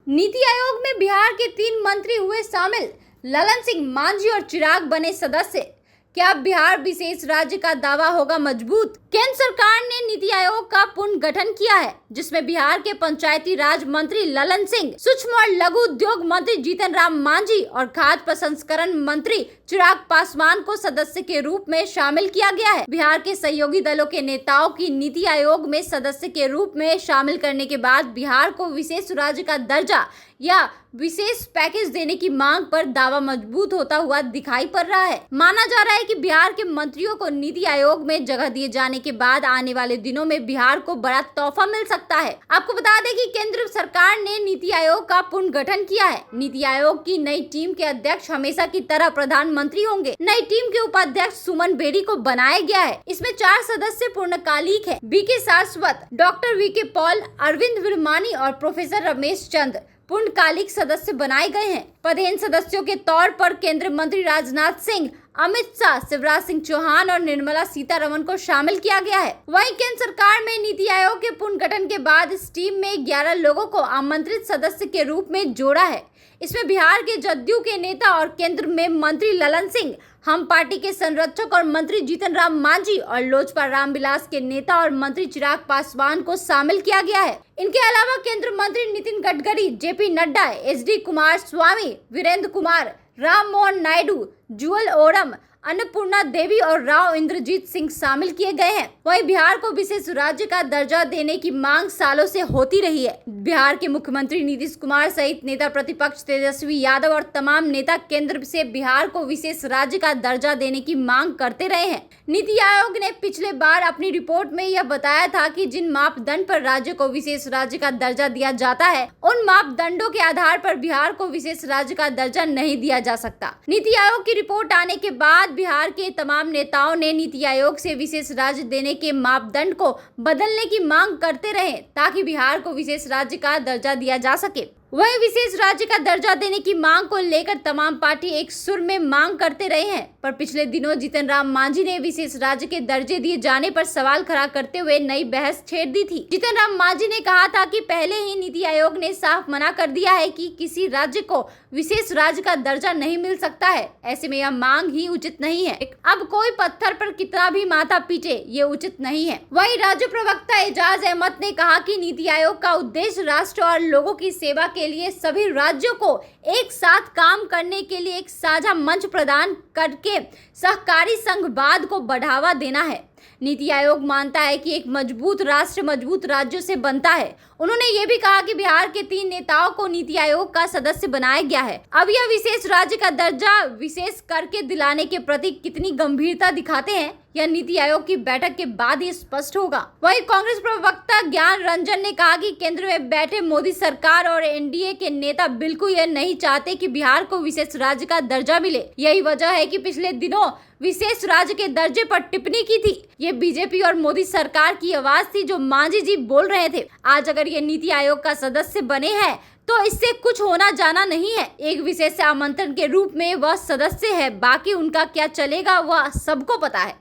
नीति आयोग में बिहार के 3 मंत्री हुए शामिल। ललन सिंह मांझी और चिराग बने सदस्य। क्या बिहार विशेष राज्य का दावा होगा मजबूत? केंद्र सरकार ने नीति आयोग का पुनर्गठन किया है, जिसमें बिहार के पंचायती राज मंत्री ललन सिंह, सूक्ष्म और लघु उद्योग मंत्री जीतन राम मांझी और खाद्य प्रसंस्करण मंत्री चिराग पासवान को सदस्य के रूप में शामिल किया गया है। बिहार के सहयोगी दलों के नेताओं की नीति आयोग में सदस्य के रूप में शामिल करने के बाद बिहार को विशेष राज्य का दर्जा या विशेष पैकेज देने की मांग पर दावा मजबूत होता हुआ दिखाई पड़ रहा है। माना जा रहा है कि बिहार के मंत्रियों को नीति आयोग में जगह दिए जाने के बाद आने वाले दिनों में बिहार को बड़ा तोहफा मिल सकता है। आपको बता दें कि केंद्र सरकार ने नीति आयोग का पुनर्गठन किया है। नीति आयोग की नई टीम के अध्यक्ष हमेशा की तरह प्रधानमंत्री होंगे। नई टीम के उपाध्यक्ष सुमन बेरी को बनाया गया है। इसमें 4 सदस्य पूर्णकालिक है। BK Saraswat, doctor VK Paul, Arvind Virmani और प्रोफेसर रमेश चंद्र पूर्णकालिक सदस्य बनाए गए हैं। पदेन सदस्यों के तौर पर केंद्रीय मंत्री राजनाथ सिंह, अमित शाह, शिवराज सिंह चौहान और निर्मला सीतारमण को शामिल किया गया है। वहीं केंद्र सरकार में नीति आयोग के पुनर्गठन के बाद इस टीम में 11 लोगों को आमंत्रित सदस्य के रूप में जोड़ा है। इसमें बिहार के जदयू के नेता और केंद्र में मंत्री ललन सिंह, हम पार्टी के संरक्षक और मंत्री जीतन राम मांझी और लोजपा रामविलास के नेता और मंत्री चिराग पासवान को शामिल किया गया है। इनके अलावा केंद्रीय मंत्री नितिन गडकरी, जेपी नड्डा, एचडी कुमार स्वामी, वीरेंद्र कुमार, राम मोहन नायडू, जुअल ओरम, अन्नपूर्णा देवी और राव इंद्रजीत सिंह शामिल किए गए हैं। वहीं बिहार को विशेष राज्य का दर्जा देने की मांग सालों से होती रही है। बिहार के मुख्यमंत्री नीतीश कुमार सहित नेता प्रतिपक्ष तेजस्वी यादव और तमाम नेता केंद्र से बिहार को विशेष राज्य का दर्जा देने की मांग करते रहे हैं। नीति आयोग ने पिछले बार अपनी रिपोर्ट में यह बताया था कि जिन मापदंड पर राज्य को विशेष राज्य का दर्जा दिया जाता है, उन मापदंडों के आधार पर बिहार को विशेष राज्य का दर्जा नहीं दिया जा सकता। नीति आयोग की रिपोर्ट आने के बाद बिहार के तमाम नेताओं ने नीति आयोग से विशेष राज्य देने के मापदंड को बदलने की मांग करते रहे, ताकि बिहार को विशेष राज्य का दर्जा दिया जा सके। वही विशेष राज्य का दर्जा देने की मांग को लेकर तमाम पार्टी एक सुर में मांग करते रहे हैं, पर पिछले दिनों जीतन राम मांझी ने विशेष राज्य के दर्जे दिए जाने पर सवाल खड़ा करते हुए नई बहस छेड़ दी थी। जीतन राम मांझी ने कहा था कि पहले ही नीति आयोग ने साफ मना कर दिया है कि किसी राज्य को विशेष राज्य का दर्जा नहीं मिल सकता है। ऐसे में यह मांग ही उचित नहीं है। अब कोई पत्थर पर कितना भी माथा पीटे, ये उचित नहीं है। वही राज्य प्रवक्ता एजाज अहमद ने कहा कि नीति आयोग का उद्देश्य राष्ट्र और लोगों की सेवा के लिए सभी राज्यों को एक साथ काम करने के लिए एक साझा मंच प्रदान करके सहकारी संघवाद को बढ़ावा देना है। नीति आयोग मानता है कि एक मजबूत राष्ट्र मजबूत राज्यों से बनता है। उन्होंने ये भी कहा कि बिहार के 3 नेताओं को नीति आयोग का सदस्य बनाया गया है। अब यह विशेष राज्य का दर्जा विशेष करके दिलाने के प्रति कितनी गंभीरता दिखाते हैं, यह नीति आयोग की बैठक के बाद ही स्पष्ट होगा। वहीं कांग्रेस प्रवक्ता ज्ञान रंजन ने कहा कि केंद्र में बैठे मोदी सरकार और एनडीए के नेता बिल्कुल यह नहीं चाहते कि बिहार को विशेष राज्य का दर्जा मिले। यही वजह है कि पिछले दिनों विशेष राज्य के दर्जे पर टिप्पणी की थी। ये बीजेपी और मोदी सरकार की आवाज थी जो मांझी जी बोल रहे थे। आज अगर ये नीति आयोग का सदस्य बने हैं तो इससे कुछ होना जाना नहीं है। एक विशेष आमंत्रण के रूप में वह सदस्य है, बाकी उनका क्या चलेगा वह सबको पता है।